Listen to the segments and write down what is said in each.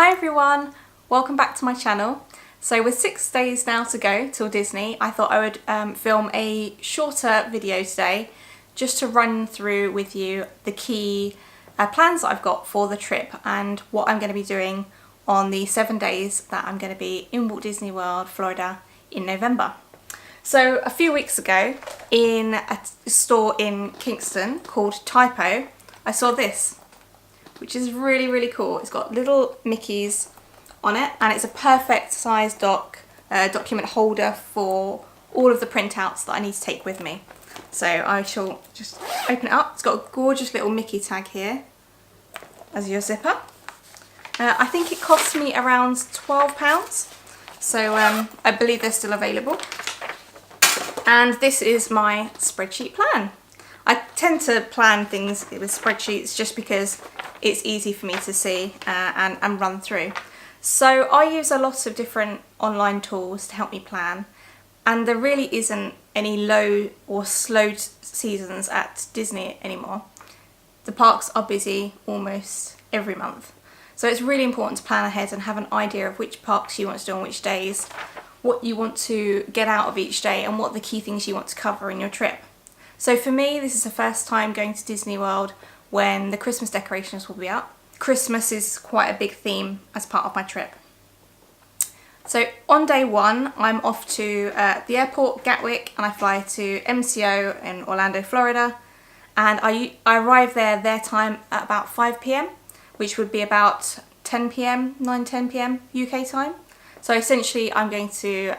Hi everyone, welcome back to my channel. So with 6 days now to go till Disney, I thought I would film a shorter video today just to run through with you the key plans that I've got for the trip and what I'm going to be doing on the 7 days that I'm going to be in Walt Disney World, Florida in November. So a few weeks ago in a store in Kingston called Typo, I saw this, which is really cool. It's got little Mickeys on it and it's a perfect size document holder for all of the printouts that I need to take with me. So I shall just open it up. It's got a gorgeous little Mickey tag here as your zipper. I think it cost me around £12, so I believe they're still available. And this is my spreadsheet plan. I tend to plan things with spreadsheets just because it's easy for me to see and run through. So I use a lot of different online tools to help me plan, and there really isn't any low or slow seasons at Disney anymore. The parks are busy almost every month. So it's really important to plan ahead and have an idea of which parks you want to do on which days, what you want to get out of each day and what the key things you want to cover in your trip. So for me, this is the first time going to Disney World when the Christmas decorations will be up. Christmas is quite a big theme as part of my trip. So on day one, I'm off to the airport, Gatwick, and I fly to MCO in Orlando, Florida. And I arrive there their time at about 5 PM, which would be about 10 PM, 9-10 PM UK time. So essentially I'm going to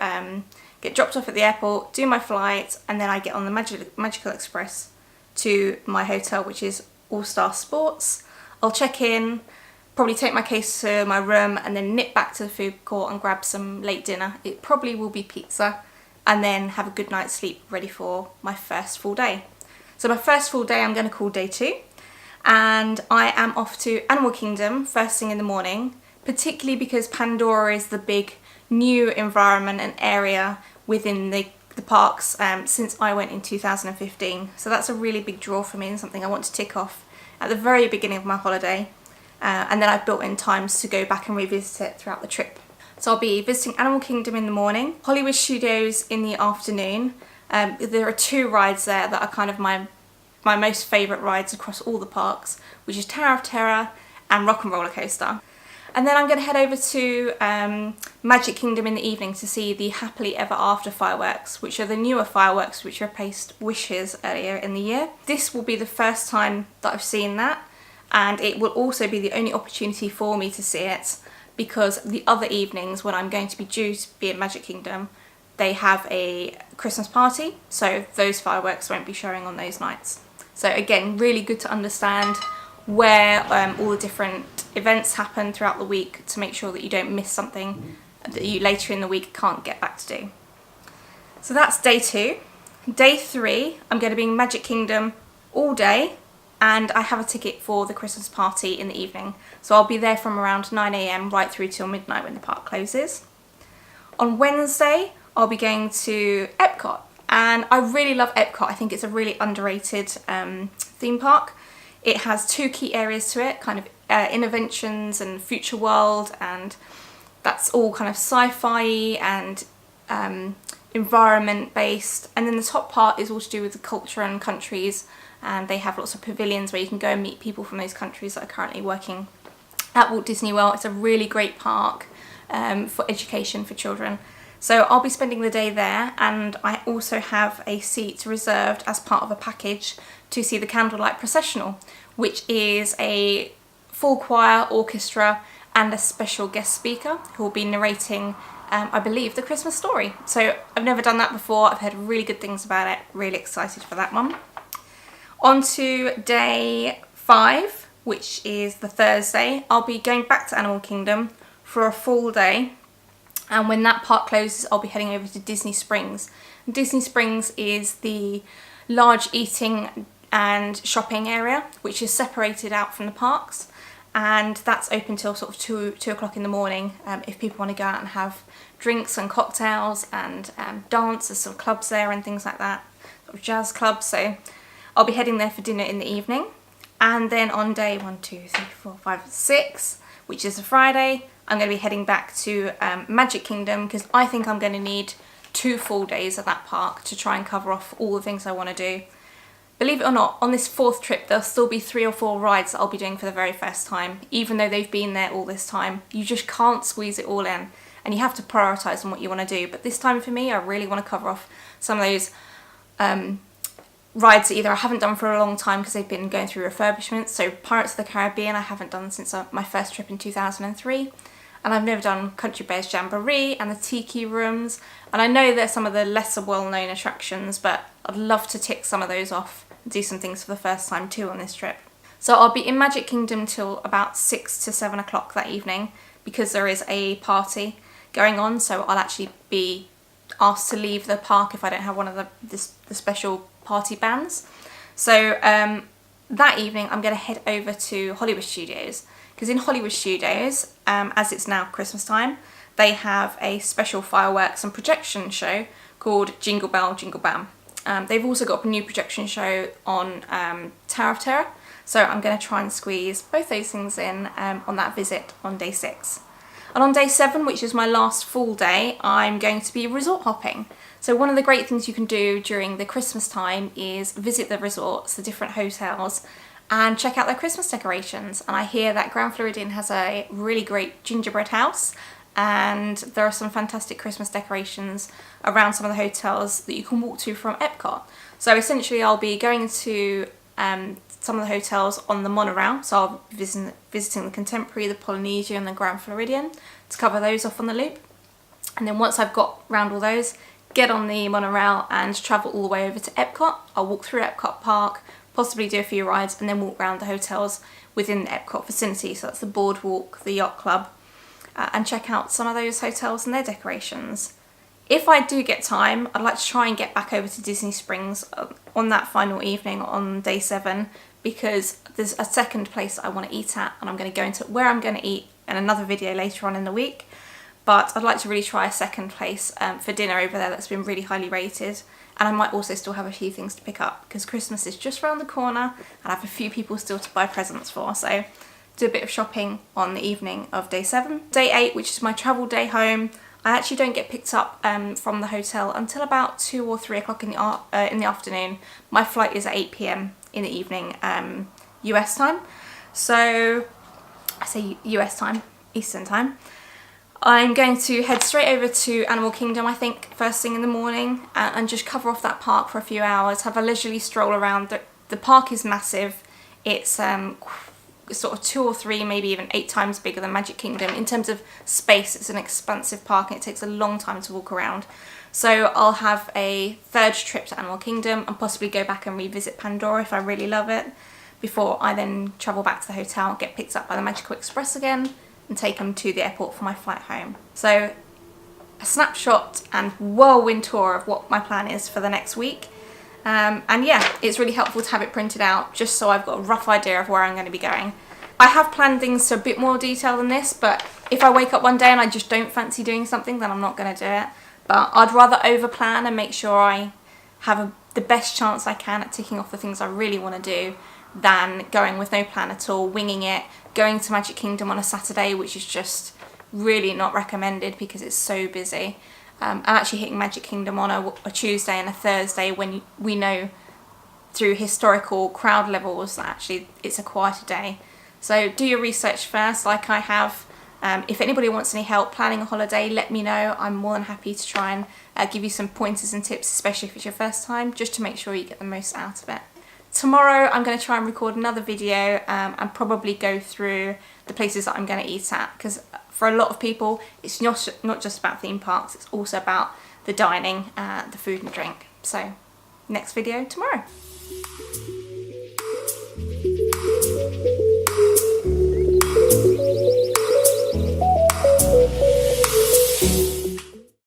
get dropped off at the airport, do my flight, and then I get on the Magical Express to my hotel, which is All Star Sports. I'll check in, probably take my case to my room, and then nip back to the food court and grab some late dinner. It probably will be pizza, and then have a good night's sleep ready for my first full day. So my first full day I'm going to call day 2, and I am off to Animal Kingdom first thing in the morning, particularly because Pandora is the big new environment and area within the parks since I went in 2015. So that's a really big draw for me and something I want to tick off at the very beginning of my holiday. And then I've built in times to go back and revisit it throughout the trip. So I'll be visiting Animal Kingdom in the morning, Hollywood Studios in the afternoon. There are 2 rides there that are kind of my most favourite rides across all the parks, which is Tower of Terror and Rock and Roller Coaster. And then I'm going to head over to Magic Kingdom in the evening to see the Happily Ever After fireworks, which are the newer fireworks which replaced Wishes earlier in the year. This will be the first time that I've seen that, and it will also be the only opportunity for me to see it because the other evenings when I'm going to be due to be at Magic Kingdom, they have a Christmas party, so those fireworks won't be showing on those nights. So again, really good to understand where all the different events happen throughout the week to make sure that you don't miss something that you later in the week can't get back to do. So that's day 2. Day 3, I'm going to be in Magic Kingdom all day, and I have a ticket for the Christmas party in the evening. So I'll be there from around 9 AM right through till midnight when the park closes. On Wednesday, I'll be going to Epcot, and I really love Epcot. I think it's a really underrated theme park. It has 2 key areas to it, kind of Innoventions and Future World, and that's all kind of sci-fi and environment based. And then the top part is all to do with the culture and countries, and they have lots of pavilions where you can go and meet people from those countries that are currently working at Walt Disney World. It's a really great park for education for children. So I'll be spending the day there, and I also have a seat reserved as part of a package to see the Candlelight Processional, which is a full choir, orchestra, and a special guest speaker who will be narrating, I believe, the Christmas story. So I've never done that before. I've heard really good things about it. Really excited for that one. On to day 5, which is the Thursday. I'll be going back to Animal Kingdom for a full day. And when that park closes, I'll be heading over to Disney Springs. Disney Springs is the large eating and shopping area, which is separated out from the parks, and that's open till sort of 2 o'clock in the morning if people want to go out and have drinks and cocktails and dance. There's some clubs there and things like that, sort of jazz clubs. So I'll be heading there for dinner in the evening. And then on day 1, 2, 3, 4, 5, 6, which is a Friday, I'm going to be heading back to Magic Kingdom because I think I'm going to need 2 full days at that park to try and cover off all the things I want to do. Believe it or not, on this 4th trip there'll still be 3 or 4 rides that I'll be doing for the very first time, even though they've been there all this time. You just can't squeeze it all in, and you have to prioritise on what you want to do. But this time for me, I really want to cover off some of those rides that either I haven't done for a long time because they've been going through refurbishments. So Pirates of the Caribbean I haven't done since my first trip in 2003. And I've never done Country Bears Jamboree and the Tiki Rooms. And I know they're some of the lesser well-known attractions, but I'd love to tick some of those off and do some things for the first time too on this trip. So I'll be in Magic Kingdom till about 6 to 7 o'clock that evening because there is a party going on. So I'll actually be asked to leave the park if I don't have one of the special party bands. So that evening I'm going to head over to Hollywood Studios. Because in Hollywood Studios, as it's now Christmas time, they have a special fireworks and projection show called Jingle Bell, Jingle Bam. They've also got a new projection show on Tower of Terror, so I'm going to try and squeeze both those things in on that visit on day 6. And on day 7, which is my last full day, I'm going to be resort hopping. So one of the great things you can do during the Christmas time is visit the resorts, the different hotels, and check out their Christmas decorations. And I hear that Grand Floridian has a really great gingerbread house, and there are some fantastic Christmas decorations around some of the hotels that you can walk to from Epcot. So essentially I'll be going to some of the hotels on the monorail, so I'll be visiting the Contemporary, the Polynesian and the Grand Floridian to cover those off on the loop. And then once I've got around all those, get on the monorail and travel all the way over to Epcot. I'll walk through Epcot Park, possibly do a few rides, and then walk around the hotels within the Epcot vicinity, so that's the Boardwalk, the Yacht Club, and check out some of those hotels and their decorations. If I do get time, I'd like to try and get back over to Disney Springs on that final evening on day 7, because there's a second place that I want to eat at, and I'm going to go into where I'm going to eat in another video later on in the week. But I'd like to really try a second place for dinner over there that's been really highly rated. And I might also still have a few things to pick up because Christmas is just around the corner and I have a few people still to buy presents for. So do a bit of shopping on the evening of day 7. Day 8, which is my travel day home, I actually don't get picked up from the hotel until about 2 or 3 o'clock in the afternoon. My flight is at 8 PM in the evening, US time. So I say US time, Eastern time. I'm going to head straight over to Animal Kingdom, I think, first thing in the morning, and just cover off that park for a few hours, have a leisurely stroll around. The park is massive. It's sort of 2 or 3, maybe even 8 times bigger than Magic Kingdom. In terms of space, it's an expansive park and it takes a long time to walk around. So I'll have a 3rd trip to Animal Kingdom and possibly go back and revisit Pandora if I really love it, before I then travel back to the hotel, get picked up by the Magical Express again, and take them to the airport for my flight home. So a snapshot and whirlwind tour of what my plan is for the next week. And yeah, it's really helpful to have it printed out just so I've got a rough idea of where I'm going to be going. I have planned things to a bit more detail than this, but if I wake up one day and I just don't fancy doing something, then I'm not going to do it. But I'd rather over plan and make sure I have the best chance I can at ticking off the things I really want to do than going with no plan at all, winging it, going to Magic Kingdom on a Saturday, which is just really not recommended because it's so busy, and actually hitting Magic Kingdom on a Tuesday and a Thursday when we know through historical crowd levels that actually it's a quieter day. So do your research first, like I have. If anybody wants any help planning a holiday, let me know. I'm more than happy to try and give you some pointers and tips, especially if it's your first time, just to make sure you get the most out of it. Tomorrow I'm going to try and record another video and probably go through the places that I'm going to eat at, because for a lot of people it's not just about theme parks, it's also about the dining, the food and drink. So next video tomorrow.